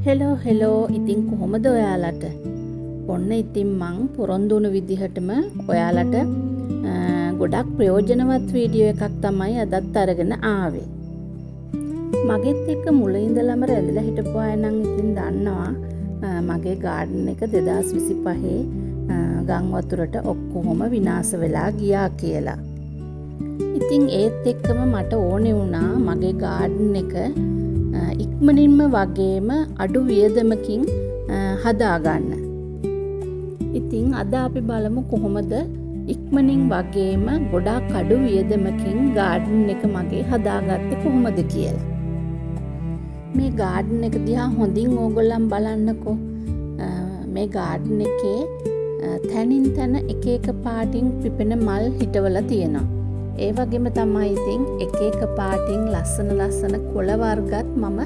Hello ඉතින් කොහොමද ඔයාලට? ඔන්න ඉතින් මං පොරොන්දු වුණු විදිහටම ඔයාලට ගොඩක් ප්‍රයෝජනවත් වීඩියෝ එකක් තමයි අදත් අරගෙන ආවේ. මගෙත් එක්ක මුල ඉඳලම රැඳිලා හිටපු අය නම් ඉතින් දන්නවා මගේ ගාඩන් එක 2025 ගම් වතුරට ඔක්කොම විනාශ වෙලා ගියා කියලා. ඉතින් ඒත් එක්කම මට ඕනේ වුණා මගේ ගාඩන් එක ඉක්මනින්ම වගේම අඩු වියදමකින් හදාගන්න. ඉතින් අද අපි බලමු කොහොමද ඉක්මනින් වගේම ගොඩාක් අඩු වියදමකින් ගාඩන් එක මගේ හදාගත්තේ කොහොමද කියලා. මේ ගාඩන් එක දිහා හොඳින් ඕගොල්ලන් බලන්නකෝ. මේ ගාඩන් එකේ තැනින් තැන එක එක පාටින් පිපෙන මල් හිටවලා තියෙනවා. ඒ වගේම තමයි ඉතින් එක එක පාටින් ලස්සන කොළ වර්ගත් මම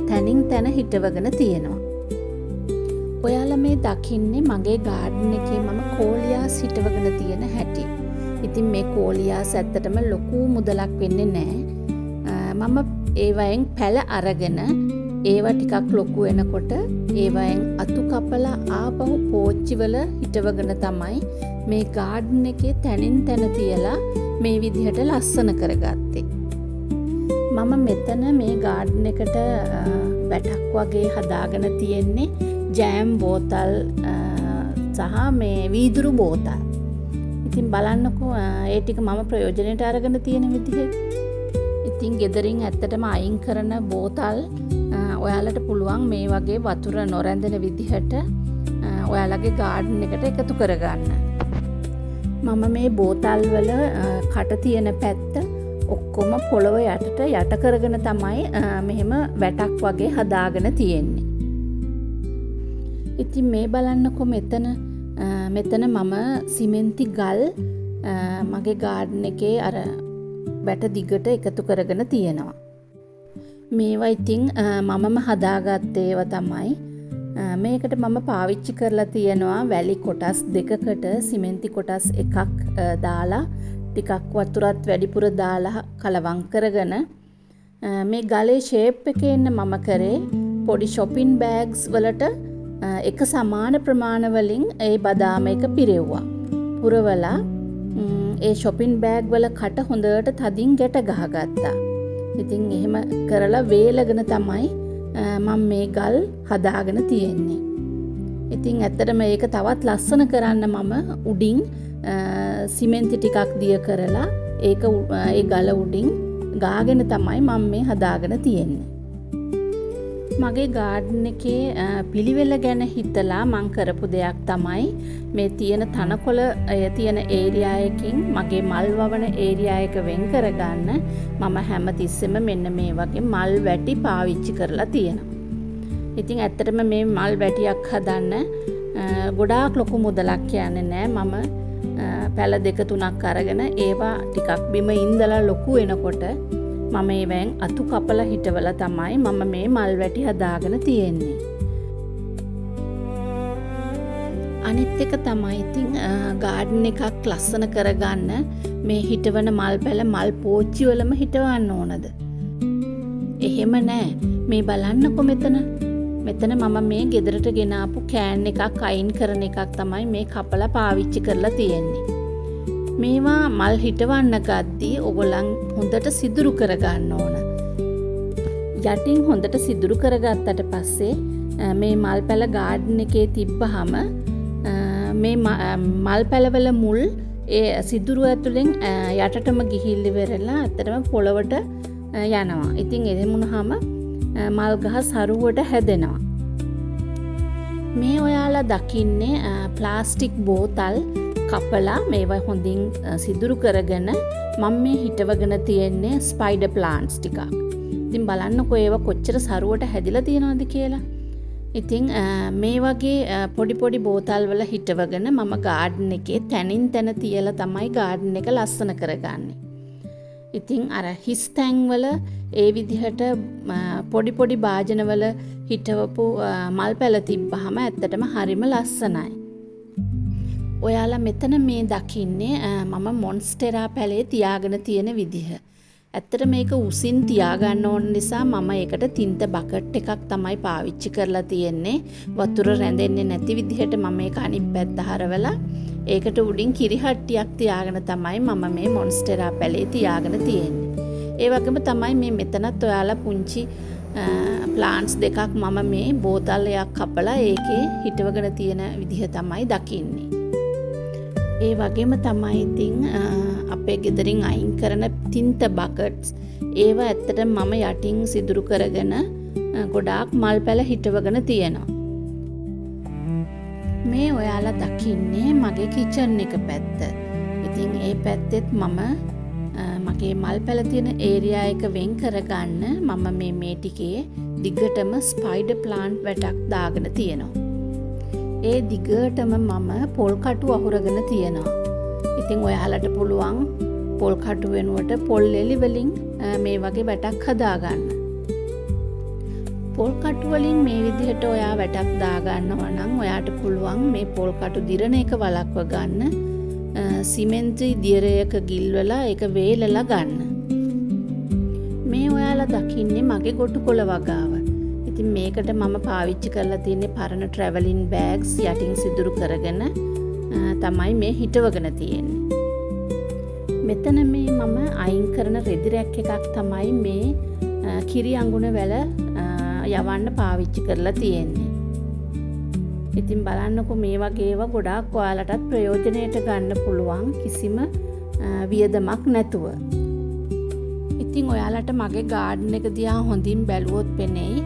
තැනින් තැන හිටවගෙන තියෙනවා. ඔයාලා මේ දකින්නේ මගේ ගාඩන් එකේ මම කෝලියාස් හිටවගෙන තියෙන හැටි. ඉතින් මේ කෝලියාස් ඇත්තටම ලොකු මුදලක් වෙන්නේ නැහැ. මම ඒවයෙන් පැල අරගෙන ඒවා ටිකක් ලොකු වෙනකොට ඒවයෙන් අතු කපලා ආපහු පෝච්චිවල හිටවගෙන තමයි මේ ගාඩන් එකේ තැනින් තැන තියලා මේ විදිහට ලස්සන කරගත්තේ. මම මෙතන මේ ගාඩන් එකට වැටක් වගේ හදාගෙන තියෙන්නේ ජෑම් බෝතල් සහ මේ වීදුරු බෝතල්. ඉතින් බලන්නකෝ ඒ ටික මම ප්‍රයෝජනෙට අරගෙන තියෙන විදිහ. ඉතින් ගෙදරින් ඇත්තටම අයින් කරන බෝතල් ඔයාලට පුළුවන් මේ වගේ වතුර නොරැඳෙන විදිහට ඔයාලගේ ගාඩන් එකට එකතු කරගන්න. මම මේ බෝතල් වල කට තියෙන පැත්ත ඔක්කොම පොළව යටට යට කරගෙන තමයි මෙහෙම වැටක් වගේ හදාගෙන තියෙන්නේ. ඉතින් මේ බලන්නකො මෙතන මම සිමෙන්ති ගල් මගේ ගාඩන් එකේ අර වැට දිගට එකතු කරගෙන තියෙනවා. මේවා ඉතින් මමම හදාගත්තේ ඒවා තමයි. මේකට මම පාවිච්චි කරලා තියෙනවා වැලි කොටස් දෙකකට සිමෙන්ති කොටස් එකක් දාලා ටිකක් වතුරත් වැඩිපුර දාලා කලවම් කරගෙන මේ ගලේ ෂේප් එකේ ඉන්න මම කරේ පොඩි shopping bags වලට එක සමාන ප්‍රමාණ වලින් ඒ බදාම එක පිරෙව්වා. පුරවලා ඒ shopping bag වල කට හොඳට තදින් ගැට ගහගත්තා. ඉතින් එහෙම කරලා වේලගෙන තමයි මම මේ ගල් හදාගෙන තියෙන්නේ. ඉතින් ඇත්තටම ඒක තවත් ලස්සන කරන්න මම උඩින් සිමෙන්ති ටිකක් දිය කරලා ඒක ඒ ගල උඩින් ගාගෙන තමයි මම මේ හදාගෙන තියෙන්නේ. මගේ ගාඩන් එකේ පිළිවෙල ගැන හිතලා මම කරපු දෙයක් තමයි මේ තියෙන තනකොළ තියෙන ඒරියා එකකින් මගේ මල් වවන ඒරියා එක වෙන් කරගන්න මම හැමතිස්සෙම මෙන්න මේ වගේ මල් වැටි පාවිච්චි කරලා තියෙනවා. ඉතින් ඇත්තටම මේ මල් වැටියක් හදන්න ගොඩාක් ලොකු මුදලක් යන්නේ නැහැ. මම පැල 2-3ක් අරගෙන ඒවා ටිකක් බිම ඉඳලා ලොකු වෙනකොට මම ඒවෙන් අතු කපලා හිටවලා තමයි මම මේ මල් වැටි හදාගෙන තියෙන්නේ. අනිත් එක තමයි ඉතින් ගාඩන් එකක් ලස්සන කරගන්න මේ හිටවන මල් පැල මල් පෝච්චි වලම හිටවන්න ඕනද? එහෙම නෑ. මේ බලන්නකො මෙතන මම මේ ගෙදරට ගෙන ආපු කෑන් එකක් අයින් කරන එකක් තමයි මේ කපලා පාවිච්චි කරලා තියෙන්නේ. මේවා මල් හිටවන්න ගද්දී ඔයගොල්ලන් හොඳට සිදුරු කරගන්න ඕන. යටින් හොඳට සිදුරු කරගත්තට පස්සේ මේ මල් පැල ගාඩන් එකේ තිබ්බහම මේ මල් පැලවල මුල් ඒ සිදුරු ඇතුලෙන් යටටම ගිහිල්ල ඉවරලා ඇත්තටම පොළවට යනවා. ඉතින් එහෙම වුණාම මල් ගහ සරුවට හැදෙනවා. මේ ඔයාලා දකින්නේ ප්ලාස්ටික් බෝතල් කපලා මේවා හොඳින් සිදුරු කරගෙන මම මේ හිටවගෙන තියෙන්නේ ස්පයිඩර් ප්ලාන්ට්ස් ටිකක්. ඉතින් බලන්නකෝ ඒවා කොච්චර සරුවට හැදිලා තියෙනවද කියලා. ඉතින් මේ වගේ පොඩි බෝතල් වල හිටවගෙන මම ගාඩන් එකේ තැනින් තැන තියලා තමයි ගාඩන් එක ලස්සන කරගන්නේ. ඉතින් අර හිස් තැන්වල ඒ විදිහට පොඩි භාජනවල හිටවපු මල් පැල තිබ්බහම ඇත්තටම හරිම ලස්සනයි. ඔයාලා මෙතන මේ දකින්නේ මම මොන්ස්ටෙරා පැලේ තියාගෙන තියෙන විදිහ. ඇත්තට මේක උසින් තියාගන්න ඕන නිසා මම ඒකට තින්ත බකට් එකක් තමයි පාවිච්චි කරලා තියෙන්නේ. වතුර රැඳෙන්නේ නැති විදිහට මම මේක අනිත් පැත්ත හරවලා ඒකට උඩින් කිරි හට්ටියක් තියාගෙන තමයි මම මේ මොන්ස්ටෙරා පැලේ තියාගෙන තියෙන්නේ. ඒ වගේම තමයි මේ මෙතනත් ඔයාලා පුංචි ප්ලාන්ට්ස් දෙකක් මම මේ බෝතලයක් කපලා ඒකේ හිටවගෙන තියෙන විදිහ තමයි දකින්නේ. ඒ වගේම තමයි ඉතින් අපේ ගෙදරින් අයින් කරන තින්ත බකට්ස් ඒවා ඇත්තටම මම යටින් සිදුරු කරගෙන ගොඩාක් මල් පැල හිටවගෙන තියෙනවා. මේ ඔයාලා දකින්නේ මගේ කිචන් එක පැත්ත. ඉතින් ඒ පැත්තෙත් මම මගේ මල් පැල තියෙන ඒරියා එක වෙන් කරගන්න මම මේ ටිකේ දිගටම ස්පයිඩර් ප්ලාන්ට් වැටක් දාගෙන තියෙනවා. ඒ දිගටම මම පොල් කටු අහුරගෙන තියෙනවා. ඉතින් ඔයාලට පුළුවන් පොල් කටු වෙනුවට පොල් එලි වලින් මේ වගේ වැටක් හදාගන්න. පොල් කටු වලින් මේ විදිහට ඔයා වැටක් දාගන්නවා නම් ඔයාට පුළුවන් මේ පොල් කටු දිරන එක වළක්ව ගන්න සිමෙන්ති දියරයක ගිල්වලා ඒක වේලලා ගන්න. මේ ඔයාලා දකින්නේ මගේ ගොටු කොළ වගාව. ඉතින් මේකට මම පාවිච්චි කරලා තියෙන්නේ පරණ ට්‍රැවලින් බෑග්ස් යටින් සිදුරු කරගෙන තමයි මේ හිටවගෙන තියෙන්නේ. මෙතන මේ මම අයින් කරන රෙදි රැක් එකක් තමයි මේ කිරි අඟුණ වැල යවන්න පාවිච්චි කරලා තියෙන්නේ. ඉතින් බලන්නකො මේ වගේ ඒවා ගොඩාක් ඔයාලටත් ප්‍රයෝජනයට ගන්න පුළුවන් කිසිම වියදමක් නැතුව. ඉතින් ඔයාලට මගේ ගාඩන් එක දිහා හොඳින් බැලුවොත් පෙනෙයි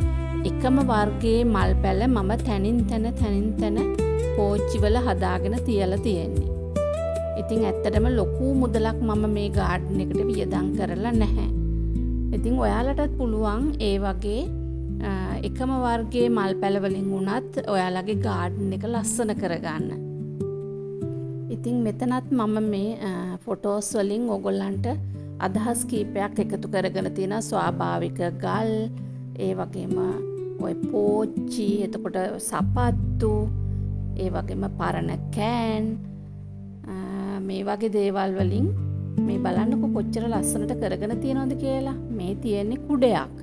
එකම වර්ගයේ මල් පැල මම තනින් තන පෝච්චි වල හදාගෙන තියලා තියෙන්නේ. ඉතින් ඇත්තටම ලොකු මුදලක් මම මේ ගාඩන් එකට වියදම් කරලා නැහැ. ඉතින් ඔයාලටත් පුළුවන් ඒ වගේ එකම වර්ගයේ මල් පැල වලින් වුණත් ඔයාලගේ ගාඩන් එක ලස්සන කරගන්න. ඉතින් මෙතනත් මම මේ ෆොටෝස් වලින් ඔයගොල්ලන්ට අදහස් කීපයක් එකතු කරගෙන තියෙනවා. ස්වාභාවික ගල්, ඒ වගේම ඔය පෝච්චි, එතකොට සපත්තු, ඒ වගේම පරණ කෑන්, මේ වගේ දේවල් වලින් මේ බලන්නකො කොච්චර ලස්සනට කරගෙන තියෙනවද කියලා. මේ තියෙන්නේ කුඩයක්.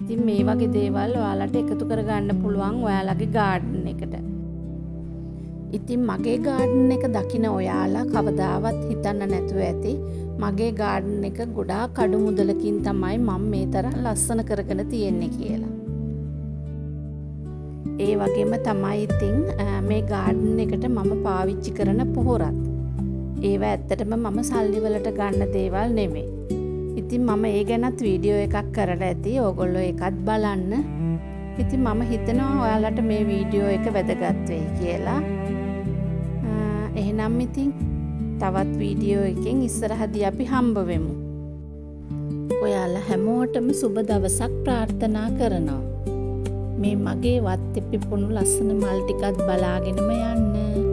ඉතින් මේ වගේ දේවල් ඔයාලට එකතු කරගන්න පුළුවන් ඔයාලගේ ගාඩන් එකට. ඉතින් මගේ ගාඩන් එක දකින ඔයාලා කවදාවත් හිතන්න නැතුව ඇති මගේ ගාඩන් එක ගොඩාක් අඩු මුදලකින් තමයි මම මේ තරම් ලස්සන කරගෙන තියෙන්නේ කියලා. ඒ වගේම තමයි ඉතින් මේ ගාඩන් එකට මම පාවිච්චි කරන පොහොරත්. ඒවා ඇත්තටම මම සල්ලි වලට ගන්න දේවල් නෙමෙයි. ඉතින් මම ඒ ගැනත් වීඩියෝ එකක් කරලා ඇති. ඕගොල්ලෝ ඒකත් බලන්න. ඉතින් මම හිතනවා ඔයාලට මේ වීඩියෝ එක වැදගත් වෙයි කියලා. එහෙනම් ඉතින් තවත් වීඩියෝ එකකින් ඉස්සරහදී අපි හම්බ වෙමු. ඔයාලා හැමෝටම සුබ දවසක් ප්‍රාර්ථනා කරනවා. මේ මගේ වත්තේ පිපුණු ලස්සන මල් ටිකත් බලාගෙනම යන්න.